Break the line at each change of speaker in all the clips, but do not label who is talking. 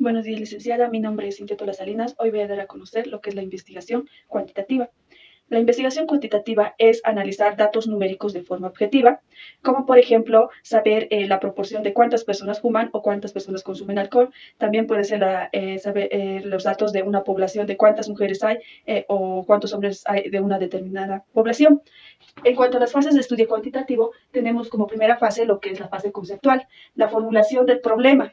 Buenos días, licenciada. Mi nombre es Cintia Tola Salinas. Hoy voy a dar a conocer lo que es la investigación cuantitativa. La investigación cuantitativa es analizar datos numéricos de forma objetiva, como por ejemplo saber la proporción de cuántas personas fuman o cuántas personas consumen alcohol. También puede ser saber los datos de una población, de cuántas mujeres hay o cuántos hombres hay de una determinada población. En cuanto a las fases de estudio cuantitativo, tenemos como primera fase lo que es la fase conceptual, la formulación del problema.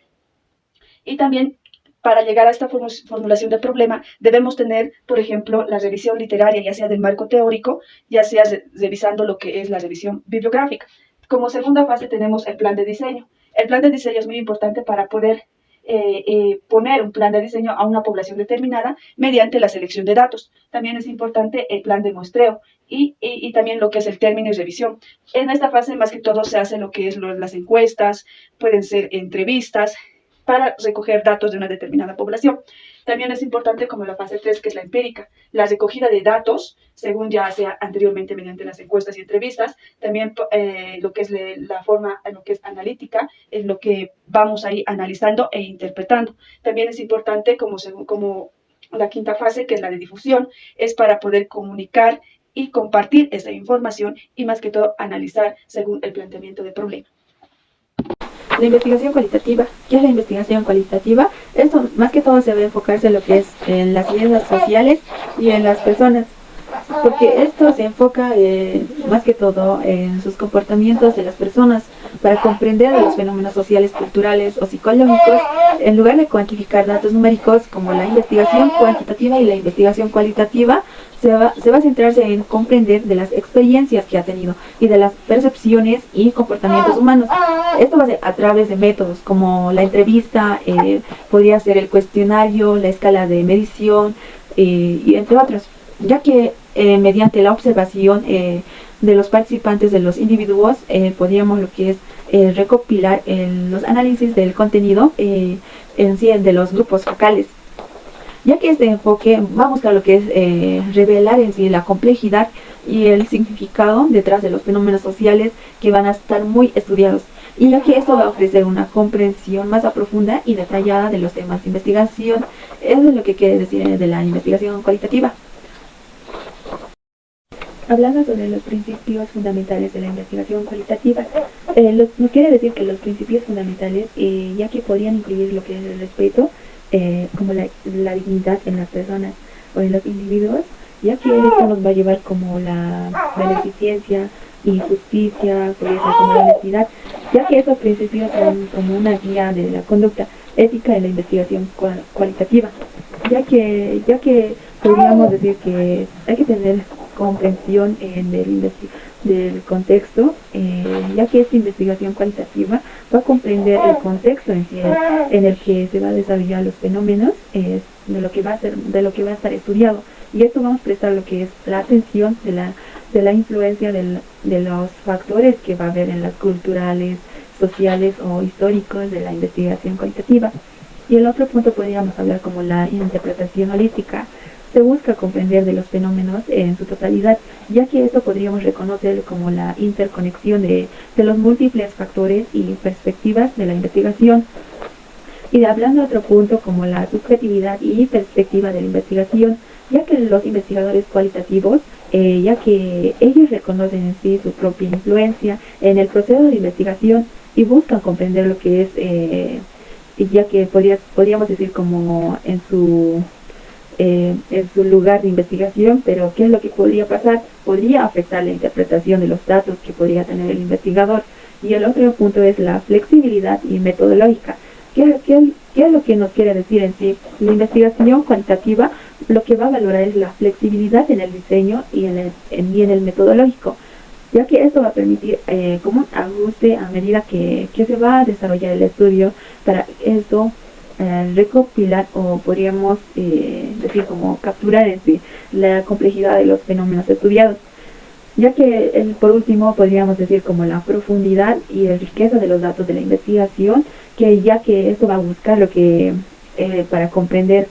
Y también para llegar a esta formulación del problema debemos tener, por ejemplo, la revisión literaria, ya sea del marco teórico, ya sea revisando lo que es la revisión bibliográfica. Como segunda fase tenemos el plan de diseño. El plan de diseño es muy importante para poder poner un plan de diseño a una población determinada mediante la selección de datos. También es importante el plan de muestreo y también lo que es el término y revisión. En esta fase, más que todo, se hace lo que es las encuestas, pueden ser entrevistas, para recoger datos de una determinada población. También es importante como la fase 3, que es la empírica, la recogida de datos, según ya sea anteriormente mediante las encuestas y entrevistas. También lo que es la forma, lo que es analítica, es lo que vamos ahí analizando e interpretando. También es importante como la quinta fase, que es la de difusión, es para poder comunicar y compartir esa información y más que todo analizar según el planteamiento de problema.
La investigación cualitativa. ¿Qué es la investigación cualitativa? Esto más que todo se debe enfocarse en lo que es en las ciencias sociales y en las personas, porque esto se enfoca más que todo en sus comportamientos de las personas para comprender los fenómenos sociales, culturales o psicológicos, en lugar de cuantificar datos numéricos. Como la investigación cuantitativa y la investigación cualitativa se va a centrarse en comprender de las experiencias que ha tenido y de las percepciones y comportamientos humanos. Esto va a ser a través de métodos como la entrevista, podría ser el cuestionario, la escala de medición y entre otros, ya que mediante la observación de los participantes, de los individuos, podríamos lo que es recopilar los análisis del contenido en sí de los grupos focales, ya que este enfoque va a buscar lo que es revelar en sí la complejidad y el significado detrás de los fenómenos sociales que van a estar muy estudiados, y ya que esto va a ofrecer una comprensión más profunda y detallada de los temas de investigación. Eso es lo que quiere decir de la investigación cualitativa. Hablando sobre los principios fundamentales de la investigación cualitativa, no quiere decir que los principios fundamentales, ya que podrían incluir lo que es el respeto, como la dignidad en las personas o en los individuos, ya que esto nos va a llevar como la beneficencia y justicia, podría ser como la honestidad, ya que esos principios son como una guía de la conducta ética en la investigación cualitativa, ya que podríamos decir que hay que tener comprensión del contexto, ya que esta investigación cualitativa va a comprender el contexto en el que se va a desarrollar los fenómenos, de lo que va a estar estudiado, y esto vamos a prestar lo que es la atención de la influencia de los factores que va a haber en las culturales, sociales o históricos de la investigación cualitativa. Y el otro punto podríamos hablar como la interpretación holística. Se busca comprender de los fenómenos en su totalidad, ya que esto podríamos reconocer como la interconexión de los múltiples factores y perspectivas de la investigación. Y hablando de otro punto como la subjetividad y perspectiva de la investigación, ya que los investigadores cualitativos, ya que ellos reconocen en sí su propia influencia en el proceso de investigación y buscan comprender lo que es, ya que podríamos decir como en su lugar de investigación, pero ¿qué es lo que podría pasar? Podría afectar la interpretación de los datos que podría tener el investigador. Y el otro punto es la flexibilidad y metodológica. ¿Qué es lo que nos quiere decir en sí? La investigación cuantitativa lo que va a valorar es la flexibilidad en el diseño y en el metodológico, ya que esto va a permitir como un ajuste a medida que se va a desarrollar el estudio. Para esto recopilar, o podríamos decir como capturar en sí la complejidad de los fenómenos estudiados, ya que por último podríamos decir como la profundidad y la riqueza de los datos de la investigación, ya que esto va a buscar lo que para comprender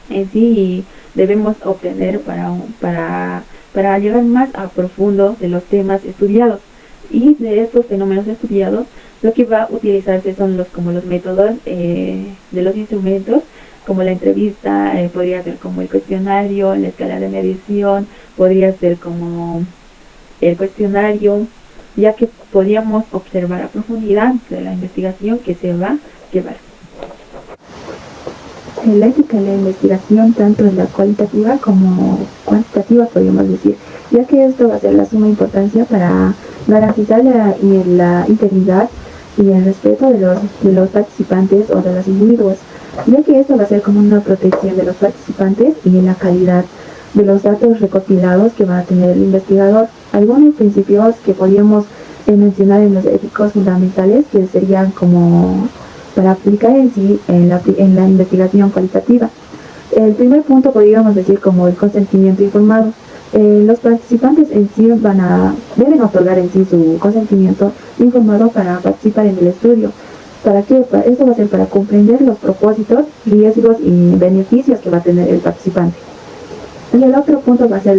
en sí debemos obtener para llegar más a profundo de los temas estudiados. Y de estos fenómenos estudiados, lo que va a utilizarse son como los métodos de los instrumentos, como la entrevista, podría ser como el cuestionario, la escala de medición, podría ser como el cuestionario, ya que podríamos observar a profundidad de la investigación que se va a llevar. La ética en la investigación, tanto en la cualitativa como cuantitativa, podríamos decir, ya que esto va a ser la suma importancia para garantizar la integridad y el respeto de los participantes o de los individuos, ya que esto va a ser como una protección de los participantes y la calidad de los datos recopilados que va a tener el investigador. Algunos principios que podríamos mencionar en los éticos fundamentales, que serían como para aplicar en sí en la investigación cualitativa. El primer punto podríamos decir como el consentimiento informado. Los participantes en sí deben otorgar en sí su consentimiento informado para participar en el estudio. ¿Para qué? Esto va a ser para comprender los propósitos, riesgos y beneficios que va a tener el participante. Y el otro punto va a ser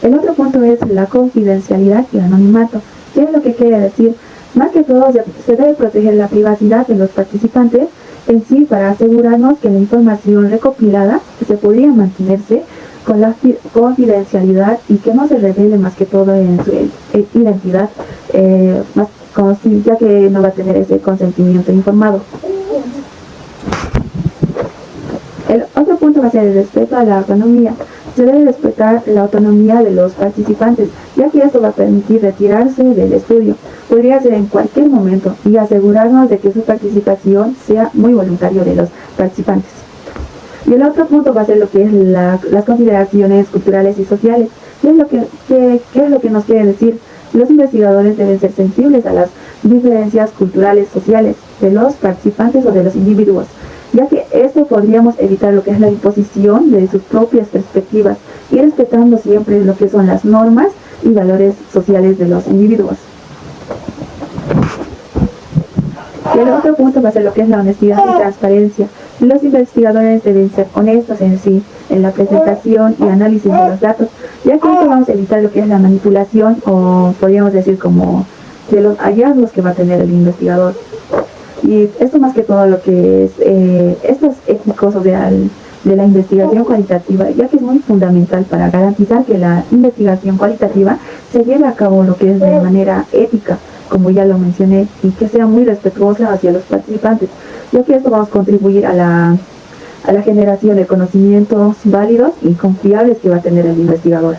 el otro punto es la confidencialidad y el anonimato. ¿Qué es lo que quiere decir? Más que todo, se debe proteger la privacidad de los participantes en sí para asegurarnos que la información recopilada se podría mantenerse con la confidencialidad y que no se revele más que todo en su identidad, ya que no va a tener ese consentimiento informado. El otro punto va a ser el respeto a la autonomía. Se debe respetar la autonomía de los participantes, ya que esto va a permitir retirarse del estudio. Podría ser en cualquier momento y asegurarnos de que su participación sea muy voluntaria de los participantes. Y el otro punto va a ser lo que es las consideraciones culturales y sociales. ¿Qué es lo que nos quiere decir? Los investigadores deben ser sensibles a las diferencias culturales sociales de los participantes o de los individuos, ya que esto podríamos evitar lo que es la imposición de sus propias perspectivas y respetando siempre lo que son las normas y valores sociales de los individuos. Y el otro punto va a ser lo que es la honestidad y transparencia. Los investigadores deben ser honestos en sí, en la presentación y análisis de los datos, ya que esto vamos a evitar lo que es la manipulación o podríamos decir como de los hallazgos que va a tener el investigador. Y esto más que todo lo que es estos éticos o de la investigación cualitativa, ya que es muy fundamental para garantizar que la investigación cualitativa se lleve a cabo lo que es de manera ética, como ya lo mencioné, y que sea muy respetuosa hacia los participantes, ya que esto va a contribuir a la generación de conocimientos válidos y confiables que va a tener el investigador.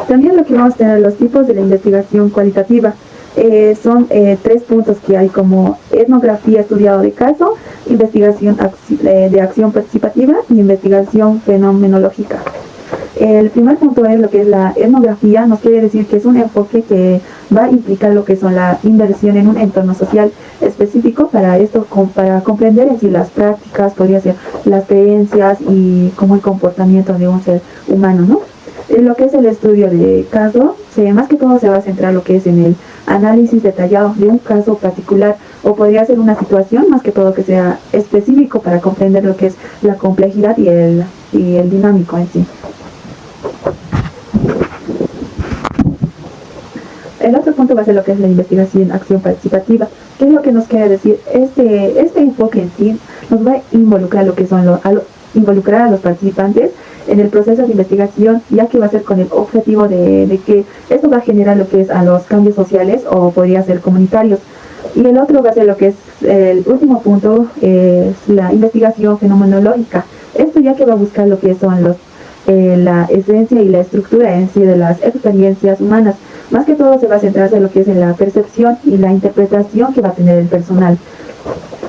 También lo que vamos a tener los tipos de la investigación cualitativa. Son tres puntos que hay como etnografía estudiado de caso, investigación de acción participativa y investigación fenomenológica. El primer punto es lo que es la etnografía. Nos quiere decir que es un enfoque que va a implicar lo que son la inversión en un entorno social específico para comprender en sí las prácticas, podría ser las creencias y como el comportamiento de un ser humano, ¿no? Lo que es el estudio de caso, más que todo se va a centrar lo que es en el análisis detallado de un caso particular, o podría ser una situación más que todo que sea específico para comprender lo que es la complejidad y el dinámico en sí. El otro punto va a ser lo que es la investigación acción participativa. ¿Qué es lo que nos quiere decir? Este enfoque en sí nos va a involucrar lo que son involucrar a los participantes en el proceso de investigación, ya que va a ser con el objetivo de que esto va a generar lo que es a los cambios sociales o podría ser comunitarios. Y el otro va a ser lo que es el último punto, es la investigación fenomenológica. Esto ya que va a buscar lo que son la esencia y la estructura en sí de las experiencias humanas. Más que todo se va a centrarse en lo que es en la percepción y la interpretación que va a tener el personal,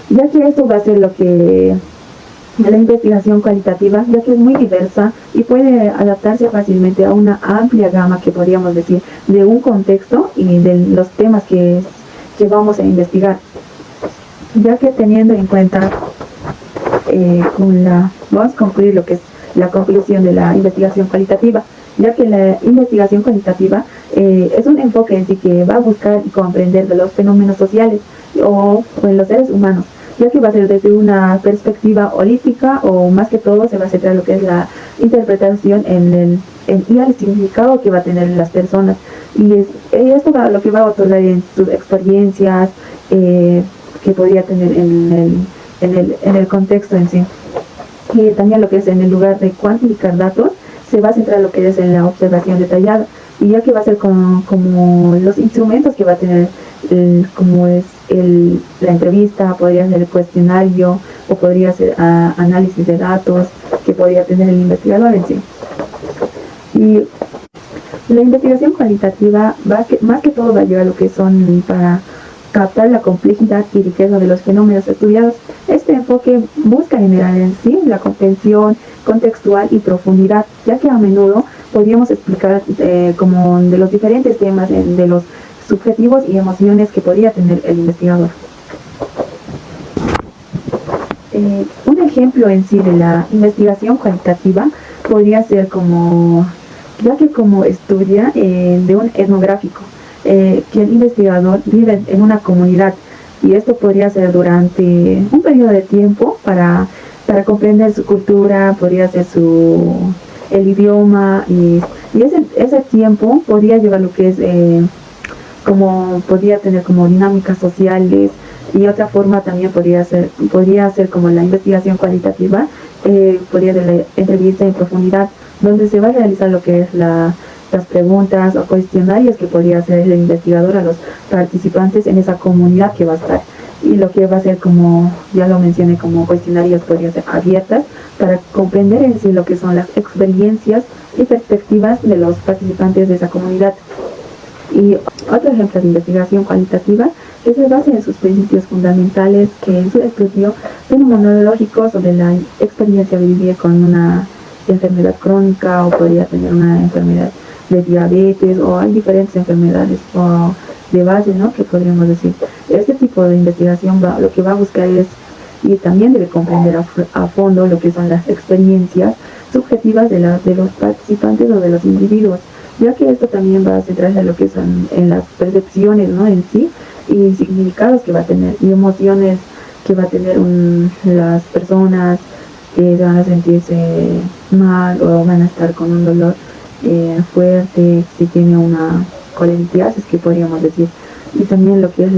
ya que esto va a ser lo que la investigación cualitativa, ya que es muy diversa y puede adaptarse fácilmente a una amplia gama, que podríamos decir, de un contexto y de los temas que vamos a investigar, ya que teniendo en cuenta vamos a concluir lo que es la conclusión de la investigación cualitativa, ya que la investigación cualitativa es un enfoque en sí que va a buscar y comprender de los fenómenos sociales o en los seres humanos, ya que va a ser desde una perspectiva holística, o más que todo se va a centrar lo que es interpretación y al significado que va a tener las personas. Y esto lo que va a otorgar en sus experiencias que podría tener en el contexto en sí. Y también lo que es en el lugar de cuantificar datos, se va a centrar lo que es en la observación detallada, y ya que va a ser como los instrumentos que va a tener, como es la entrevista, podría ser el cuestionario, o podría ser análisis de datos que podría tener el investigador en sí. Y la investigación cualitativa más que todo va a llevar lo que son para captar la complejidad y riqueza de los fenómenos estudiados. Este enfoque busca generar en sí la comprensión contextual y profundidad, ya que a menudo podríamos explicar como de los diferentes temas, de los subjetivos y emociones que podría tener el investigador. Un ejemplo en sí de la investigación cualitativa podría ser ya que como estudia de un etnográfico, que el investigador vive en una comunidad, y esto podría ser durante un periodo de tiempo para comprender su cultura, podría ser el idioma, y ese tiempo podría llevar lo que es podría tener como dinámicas sociales. Y otra forma también podría ser como la investigación cualitativa, podría ser la entrevista en profundidad, donde se va a realizar lo que es las preguntas o cuestionarios que podría hacer el investigador a los participantes en esa comunidad que va a estar. Y lo que va a ser, como ya lo mencioné, como cuestionarios podría ser abiertas para comprender en sí lo que son las experiencias y perspectivas de los participantes de esa comunidad. Y otro ejemplo de investigación cualitativa que se basa en sus principios fundamentales, que en su estudio fenomenológico sobre la experiencia de vivir con una enfermedad crónica, o podría tener una enfermedad de diabetes, o hay diferentes enfermedades o de base, ¿no?, que podríamos decir. Este tipo de investigación lo que va a buscar es, y también debe comprender a fondo lo que son las experiencias subjetivas de los participantes o de los individuos, ya que esto también va a centrarse en lo que son en las percepciones, ¿no?, en sí, y significados que va a tener, y emociones que va a tener las personas, que van a sentirse mal o van a estar con un dolor fuerte, si tiene una colitiasis, que podríamos decir. Y también lo que es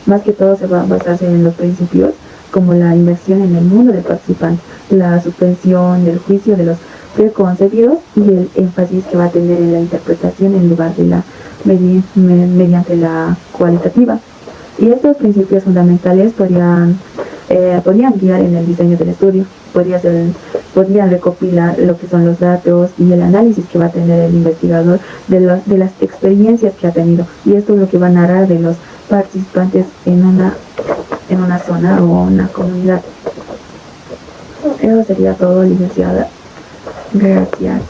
más que todo se va a basarse en los principios como la inmersión en el mundo del participante, la suspensión del juicio de los preconcebidos, y el énfasis que va a tener en la interpretación en lugar de mediante la cualitativa. Y estos principios fundamentales podrían guiar en el diseño del estudio, podrían recopilar lo que son los datos y el análisis que va a tener el investigador de las experiencias que ha tenido, y esto es lo que va a narrar de los participantes en una zona o una comunidad. Eso sería todo, licenciada. Gracias.